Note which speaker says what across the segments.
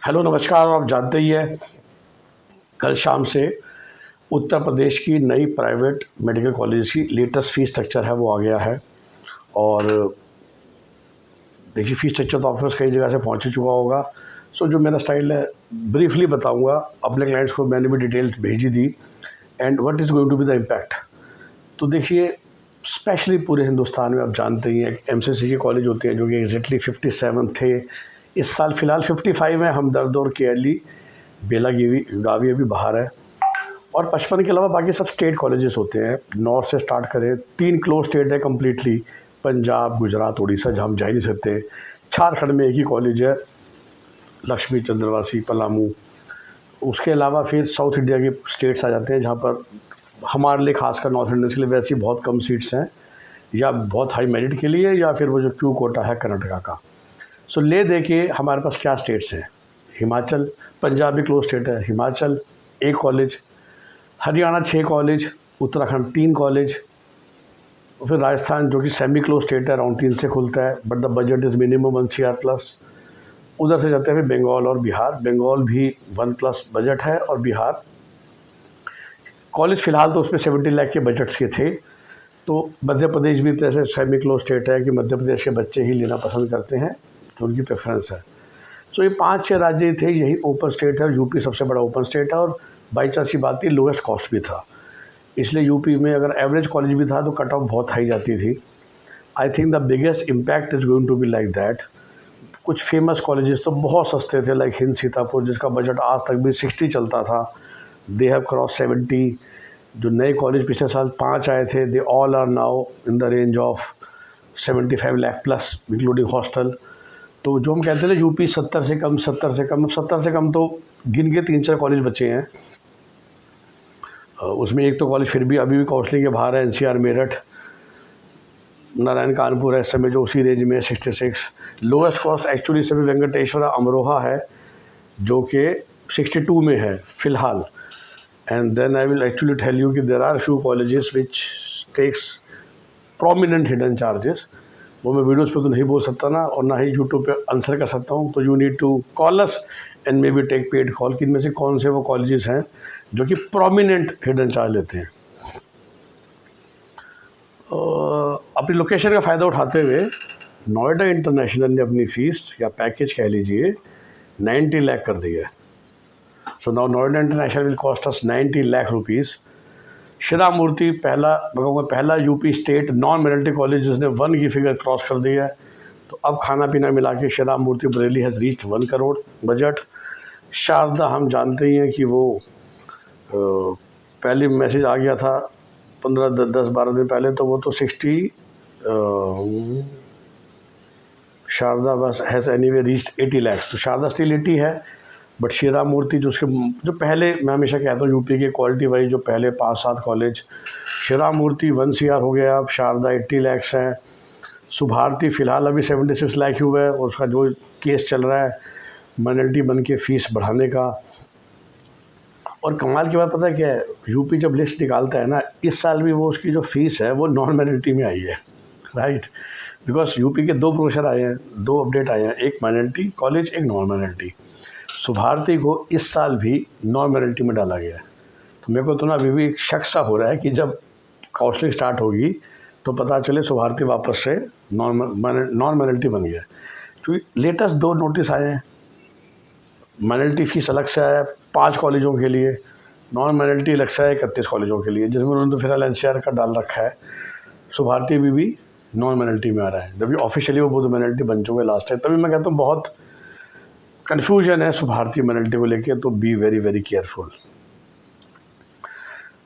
Speaker 1: Hello नमस्कार। आप जानते ही हैं कल शाम से उत्तर प्रदेश की नई प्राइवेट मेडिकल कॉलेज की लेटेस्ट फ़ीस स्ट्रक्चर है वो आ गया है। और देखिए फ़ीस स्ट्रक्चर तो ऑफकोर्स कई जगह से पहुंच ही चुका होगा। सो जो मेरा स्टाइल है ब्रीफली बताऊंगा। अपने क्लाइंट्स को मैंने भी डिटेल्स भेजी दी and what is going to be the impact. तो देखिए स्पेशली पूरे हिंदुस्तान में आप जानते ही हैं एमसीसी के कॉलेज होते हैं जो कि एग्जैक्टली 57 थे। इस साल फ़िलहाल 55 है। हमदर्द और केएलई बेलागावी गावी अभी बाहर है। और 55 के अलावा बाकी सब स्टेट कॉलेजेस होते हैं। नॉर्थ से स्टार्ट करें 3 क्लोज स्टेट है कम्प्लीटली, पंजाब, गुजरात, उड़ीसा, जहाँ हम जा ही नहीं सकते। झारखंड में एक ही कॉलेज है, लक्ष्मी, चंद्रवासी, पलामू। उसके अलावा फिर साउथ इंडिया के स्टेट्स आ जाते हैं जहाँ पर हमारे लिए, खासकर नॉर्थ इंडियंस के लिए वैसी बहुत कम सीट्स हैं, या बहुत हाई मेरिट के लिए, या फिर वो जो क्यू कोटा है कर्नाटका का। सो ले दे के हमारे पास क्या स्टेट्स हैं? हिमाचल, पंजाब भी क्लोज स्टेट है, हिमाचल एक college, Haryana 6 college, Uttarakhand 3 college, फिर राजस्थान जो कि सेमी क्लोज स्टेट है, अराउंड 3 से खुलता है but the budget is minimum 1 CR plus. उधर से जाते हैं फिर बंगाल और बिहार। बंगाल भी 1+ बजट है, और बिहार कॉलेज फ़िलहाल तो उसमें 70 लाख के बजट्स के थे। तो मध्य प्रदेश भी तो ऐसे सेमी क्लोज स्टेट है कि मध्य प्रदेश के बच्चे ही लेना पसंद करते हैं, जो उनकी प्रेफरेंस है। तो ये 5-6 राज्य थे, यही ओपन स्टेट है। यूपी सबसे बड़ा ओपन स्टेट है, और बाई चांस की बात थी लोएस्ट कॉस्ट भी था, इसलिए यूपी में अगर एवरेज कॉलेज भी था तो कट ऑफ बहुत हाई जाती थी। I think the biggest impact is going to be like that. कुछ फेमस कॉलेजेस तो बहुत सस्ते थे, लाइक हिंद सीतापुर, जिसका बजट आज तक भी 60 चलता था, दे हैव क्रॉस 70। जो नए कॉलेज पिछले साल 5 आए थे, they all are now in the range of 75 lakh plus including hostel. तो जो हम कहते थे यूपी 70 से कम, 70 से कम, अब 70 से कम तो गिन के 3-4 कॉलेज बचे हैं। उसमें एक तो कॉलेज फिर भी अभी भी काउंसलिंग के बाहर है, एनसीआर मेरठ, नारायण कानपुर है इस समय जो उसी रेंज में है, 66। लोएस्ट कॉस्ट एक्चुअली सभी वेंकटेश्वरा अमरोहा है जो कि 62 में है फ़िलहाल। And then I will actually tell you कि there are few colleges which takes prominent hidden charges. वो मैं वीडियोस पे तो नहीं बोल सकता ना, और ना ही यूट्यूब पे आंसर कर सकता हूँ। तो you need to call us and maybe take paid call कि इनमें से कौन से वो कॉलेजेस हैं जो कि प्रोमिनेंट हिडन चार्ज लेते हैं। अपनी लोकेशन का फ़ायदा उठाते हुए नोएडा इंटरनेशनल ने अपनी फ़ीस या पैकेज कह लीजिए 90 लाख कर दी है। So now Noida international will cost us 90 lakh rupees. शिरा मूर्ति पहला UP state non minority college जिसने 1 की फिगर क्रॉस कर दी है। तो अब खाना पीना मिला के Shira Murti Bareilly has reached 1 crore budget. Sharda हम जानते ही हैं कि वो पहले मैसेज आ गया था 10-12 दिन पहले, तो वो तो 60 शारदा बस हैज़ एनीवे रीच्ड 80 लाख। तो शारदा स्टिल 80 है, बट शिरा मूर्ति जो पहले, मैं हमेशा कहता हूँ यूपी के क्वालिटी वाइज जो पहले 5-7 कॉलेज, शिरा मूर्ति 1 CR हो गया, अब शारदा 80 लाख है। सुभारती फ़िलहाल अभी 76 लाख हुआ है, और उसका जो केस चल रहा है माइनॉरिटी बन के फ़ीस बढ़ाने का। और कमाल की बात पता है क्या है, यूपी जब लिस्ट निकालता है ना, इस साल भी वो उसकी जो फ़ीस है वो नॉन माइनॉरिटी में आई है, राइट। बिकॉज यूपी के 2 प्रोफेसर आए हैं, 2 अपडेट आए हैं, एक माइनॉरिटी कॉलेज, एक नॉन माइनॉरिटी। सुभारती को इस साल भी नॉन माइनॉरिटी में डाला गया है। तो मेरे को तो ना अभी भी एक शक सा हो रहा है कि जब काउंसलिंग स्टार्ट होगी तो पता चले सुभारती वापस से नॉन माइनॉरिटी बन गया। क्योंकि लेटेस्ट 2 नोटिस आए हैं, माइनॉरिटी फ़ीस अलग से आया 5 कॉलेजों के लिए, नॉन माइनॉरिटी अलग से आया 31 कॉलेजों के लिए, जिसमें उन्होंने तो फिलहाल एनसीआर का डाल रखा है। सुभारती भी नॉन माइनॉरिटी में आ रहा है, जबकि ऑफिशियली वो बहुत माइनॉरिटी बन चुके हैं लास्ट टाइम। तभी मैं कहता हूँ बहुत कन्फ्यूजन है सुभारती माइनॉरिटी को लेके, तो बी वेरी वेरी केयरफुल।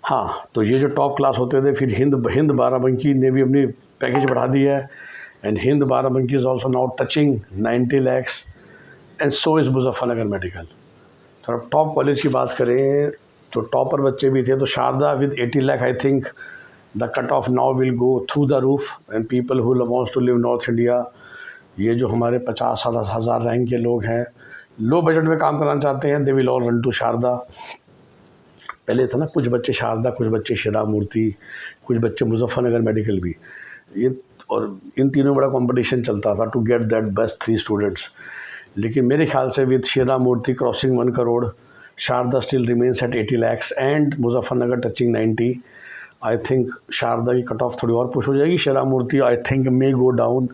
Speaker 1: हाँ, तो ये जो टॉप क्लास होते थे, फिर हिंद बाराबंकी ने भी अपनी पैकेज बढ़ा दी है, and Hind Barabanki is also now touching 90 lakh, and so is Muzaffarnagar medical. तो अब टॉप कॉलेज की बात करें तो टॉपर बच्चे भी थे, तो Sharda with 80 lakh, I think the cut off now will go through the roof, and people who wants to live North India, ये जो हमारे 50-60 हज़ार रैंक के लोग हैं, लो बजट में काम करना चाहते हैं, they will all run to Sharda. पहले था ना, कुछ बच्चे शारदा, कुछ बच्चे शिरा मूर्ति, कुछ बच्चे मुजफ्फरनगर मेडिकल भी, ये, और इन तीनों बड़ा कंपटीशन चलता था to get that best 3 students. लेकिन मेरे ख्याल से with Shira Murti crossing 1 crore, Sharda still remains at 80 lakhs and Muzaffarnagar touching 90, I think Sharda की कट ऑफ थोड़ी और पुश हो जाएगी। शिरा मूर्ति I think may go down,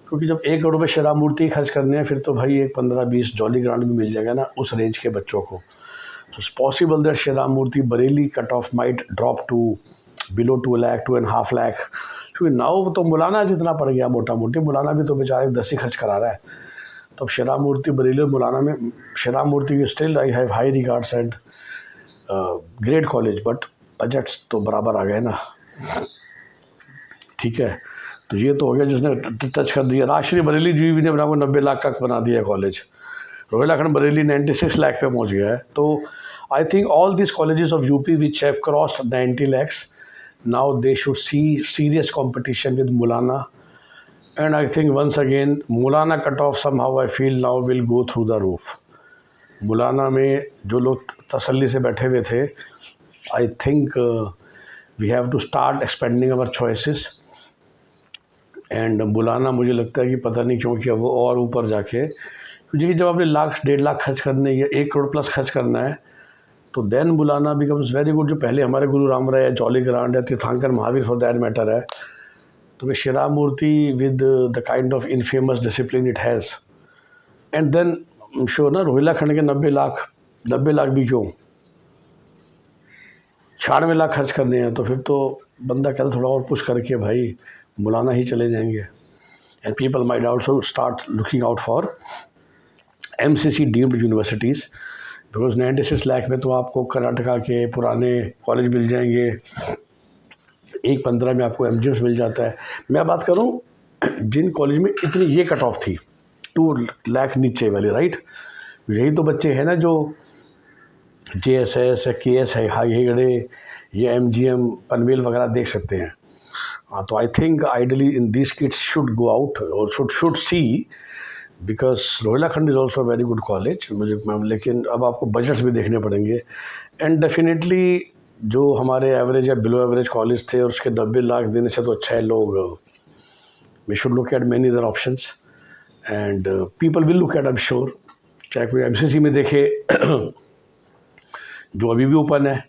Speaker 1: क्योंकि जब 1 करोड़ रुपये शिरा मूर्ति खर्च करने हैं फिर तो भाई एक 15-20 जॉली ग्रांट भी मिल जाएगा ना उस रेंज के बच्चों को। तो it's possible that Shira Murti Bareilly cut off might drop to below 2 lakh 2.5 lakh, क्योंकि नाउ तो मौलाना जितना पड़ गया मोटा मोटी, मौलाना भी तो बेचारे 10 ही खर्च करा रहा है। तो अब शिरा मूर्ति बरेली और मौलाना में, शिरा मूर्ति की still I have high regards and great college, but budgets तो बराबर आ गए ना। ठीक है, तो ये तो हो गया जिसने टच कर दिया। राजश्री बरेली जी भी ने बना 90 लाख का बना दिया कॉलेज। रोहिला खंड बरेली 96 लाख पे पहुंच गया है। तो I think all this colleges of UP which have crossed 90 lakhs, now they should see serious competition with Maulana, and I think once again Maulana cutoff somehow I feel now will go through the roof. Maulana में जो लोग तसल्ली से बैठे हुए थे, I think we have to start expanding our choices, and Maulana मुझे लगता है कि पता नहीं क्यों कि वो और ऊपर जाके, क्योंकि जब आपने 1.5 लाख खर्च करने या 1 करोड़ प्लस खर्च करना है तो देन मौलाना बिकम्स वेरी गुड। जो पहले हमारे गुरु राम राय है, जॉली ग्रांड है, तीर्थंकर महावीर फॉर दैट मैटर है, तो वे Shira Murti with the kind of infamous discipline it has, and then sure ना रोहिला खंड के 90 लाख भी क्यों, 96 लाख खर्च करने हैं, तो फिर तो बंदा कहता थोड़ा और पुश करके भाई मौलाना ही चले जाएंगे। And people might also start looking out for MCC deemed universities, because 96 lakh में तो आपको कर्नाटका के पुराने कॉलेज मिल जाएंगे, 1.15 में आपको MGMs मिल जाता है। मैं बात करूं जिन कॉलेज में इतनी ये कट ऑफ थी 2 लाख नीचे वाली, राइट, यही तो बच्चे हैं ना जो JSS है, KS है, हाईगढ़े, ये MGM पनवेल वगैरह देख सकते हैं। हाँ, तो I think ideally in this kids should go out और शुड सी, बिकॉज रोहिला खंड is also very good college मुझे, लेकिन अब आपको बजट्स भी देखने पड़ेंगे। एंड डेफिनेटली जो हमारे एवरेज या बिलो एवरेज कॉलेज थे और उसके 90 लाख देने से तो अच्छा है, लोग we should look at many other options and people will look at, I am sure, चाहे कोई MCC में देखे जो अभी भी ओपन है,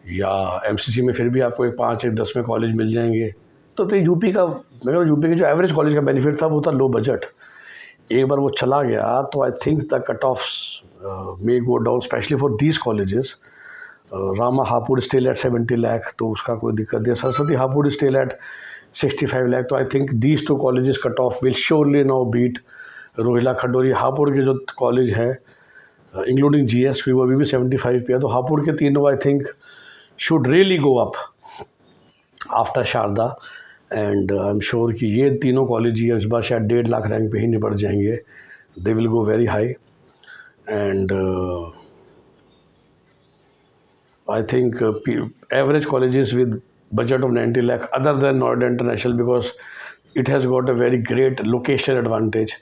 Speaker 1: या MCC में फिर भी आपको 5 या 10 में कॉलेज मिल जाएंगे। तो यूपी का, मगर यूपी के जो एवरेज कॉलेज का बेनिफिट था वो था लो बजट। एक बार वो चला गया तो I think the cut offs may go down, specially for these colleges. Rama Hapur still at 70 lakh, तो उसका कोई दिक्कत नहीं। सरस्वती हापुड़ स्टिल एट 65 लाख, तो I think these 2 colleges cut off will surely now beat Rohilkhand. और ये हापुड़ के जो कॉलेज है इंक्लूडिंग GS वो अभी भी 75 पे है, तो हापुड़ के तीनों I think should really go up after Sharda, and I am sure कि ये तीनों कॉलेज ही इस बार शायद 1.5 लाख रैंक पे ही निपट जाएंगे। They will go very high, and I think average colleges with budget of 90 lakh other than Noida international, because it has got a very great location advantage,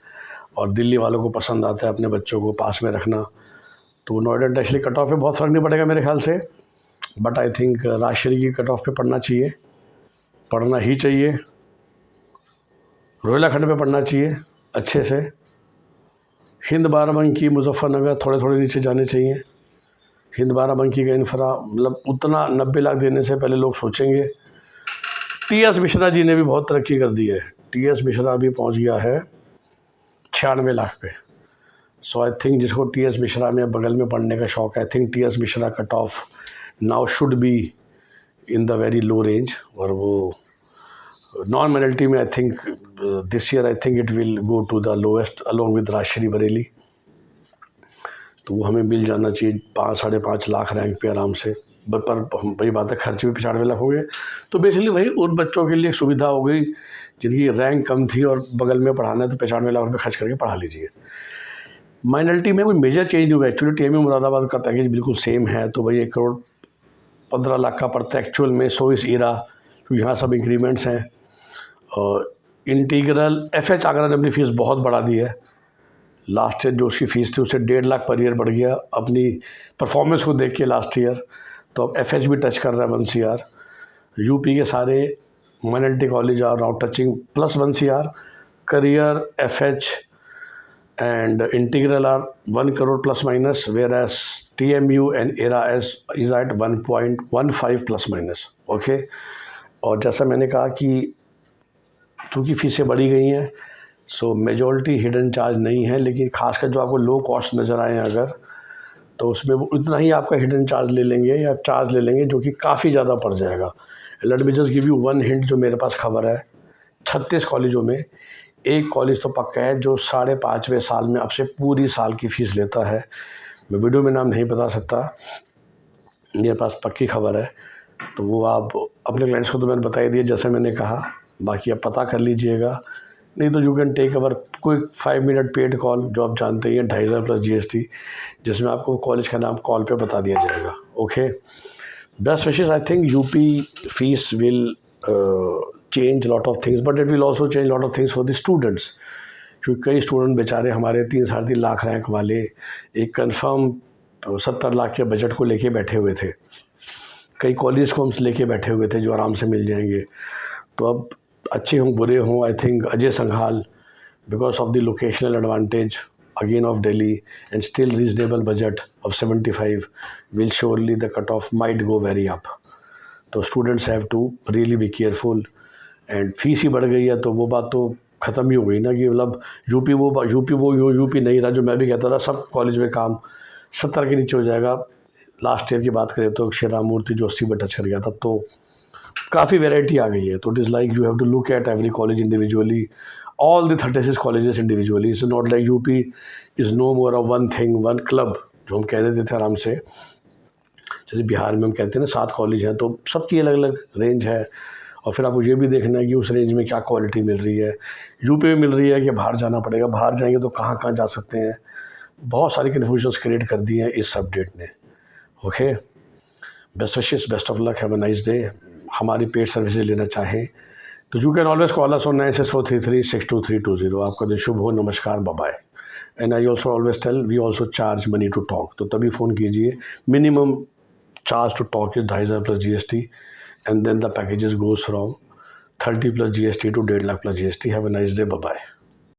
Speaker 1: और दिल्ली वालों को पसंद आता है अपने बच्चों को पास में रखना, तो नोएडा इंटरनेशनल कट ऑफ पे बहुत फ़र्क नहीं पड़ेगा मेरे ख्याल से। बट आई थिंक राजश्री की कट ऑफ पे पढ़ना चाहिए, पढ़ना ही चाहिए, रोहिला खंड पे पढ़ना चाहिए अच्छे से। हिंद बाराबंकी मुजफ्फरनगर थोड़े थोड़े नीचे जाने चाहिए। हिंद बाराबंकी का इंफ्रा मतलब उतना 90 लाख देने से पहले लोग सोचेंगे। TS मिश्रा जी ने भी बहुत तरक्की कर दी है, TS मिश्रा भी पहुंच गया है 96 लाख पे। सो आई थिंक जिसको TS मिश्रा में बगल में पढ़ने का शौक़ है, I think TS Mishra cut off now should be in the very low range. और वो नॉन माइनॉरिटी में I think this year I think it will go to the lowest along with Rajshree Bareilly, तो वो हमें मिल जाना चाहिए 5-5.5 लाख रैंक पे आराम से। पर वही बात है, खर्च भी 95 लाख हो गए, तो बेसिकली वही उन बच्चों के लिए सुविधा हो गई जिनकी रैंक कम थी और बगल में पढ़ाना है, तो 95 लाख रुपये खर्च करके पढ़ा लीजिए। माइनॉरिटी में कोई मेजर चेंज नहीं हुआ एक्चुअली। TMU मुरादाबाद का पैकेज बिल्कुल सेम है, तो वही 1 करोड़ 15 लाख का पड़ता है एक्चुअल में। सो इस ईरा क्योंकि यहाँ सब इंक्रीमेंट्स हैं। और इंटीग्रल FH आगरा ने अपनी फ़ीस बहुत बढ़ा दी है, लास्ट ईयर जो उसकी फ़ीस थी उससे 1.5 लाख पर ईयर बढ़ गया अपनी परफॉर्मेंस को देख के लास्ट ईयर, तो अब FH भी टच कर रहा है 1 CR। यूपी के सारे minority college are now touching +1 CR। Career, FH, and integral are 1 crore plus minus, whereas TMU and ERA is at 1.15 plus minus. Okay, और जैसा मैंने कहा कि चूँकि फीसें बढ़ी गई हैं, सो मेजॉरिटी हिडन चार्ज नहीं है, लेकिन खासकर जो आपको लो कॉस्ट नज़र आए अगर, तो उसमें वो उतना ही आपका हिडन चार्ज ले लेंगे या चार्ज ले लेंगे, जो कि काफ़ी ज़्यादा पड़ जाएगा। Let me just give you one hint, जो मेरे पास खबर है, 36 कॉलेजों में एक कॉलेज तो पक्का है जो 5.5वें साल में आपसे पूरी साल की फ़ीस लेता है। मैं वीडियो में नाम नहीं बता सकता, मेरे पास पक्की खबर है, तो वो आप अपने क्लाइंट्स को तो मैंने बता ही दिया जैसे मैंने कहा, बाकी आप पता कर लीजिएगा। नहीं तो you can take our quick 5 minute paid call, जो आप जानते ही हैं 2,500 प्लस GST, जिसमें आपको कॉलेज का नाम कॉल पे बता दिया जाएगा। Okay, best wishes. I think UP fees will change lot of things, but it will also change lot of things for the students, क्योंकि कई स्टूडेंट बेचारे हमारे 3-3.5 लाख रैंक वाले एक कंफर्म 70 लाख के बजट को लेके बैठे हुए थे। कई कॉलेज को हम लेके बैठे हुए थे जो आराम से मिल जाएंगे। तो अब अच्छे हों बुरे हों, I think Ajay Sanghal, because of the locational advantage again of Delhi and still reasonable budget of 75, will surely the cut off might go very up. तो students have to really be careful. And fees ही बढ़ गई है तो वो बात तो ख़त्म ही हो गई ना, कि मतलब यूपी नहीं रहा, जो मैं भी कहता था सब कॉलेज में काम 70 के नीचे हो जाएगा। लास्ट ईयर की बात करें तो श्री राम मूर्ति जो 80 पर टच कर गया, तब तो काफ़ी वेराइटी आ गई है। तो it is like you have to look at every college individually, all the 36 colleges individually. It's not like UP is no more of one thing, one club, जो हम कह देते थे आराम से। जैसे बिहार में हम कहते हैं ना 7 कॉलेज हैं, तो सबकी अलग अलग रेंज है, और फिर आपको ये भी देखना है कि उस रेंज में क्या क्वालिटी मिल रही है। यूपी में मिल रही है कि बाहर जाना पड़ेगा, बाहर जाएंगे तो कहाँ कहाँ जा सकते हैं। बहुत सारी कन्फ्यूजन्स क्रिएट कर दी हैं इस अपडेट ने। Okay, best wishes, best of luck, have a nice day. हमारी पेड सर्विसेज लेना चाहें तो you can always call us on 9643362320। आपका दिन शुभ हो, नमस्कार, bye bye. And I also always tell we also charge money to talk, तो तभी फ़ोन कीजिए। Minimum charge to talk is 2,500 plus GST, and then the packages goes from 30 plus GST to 1.5 lakh plus GST. Have a nice day. Bye bye.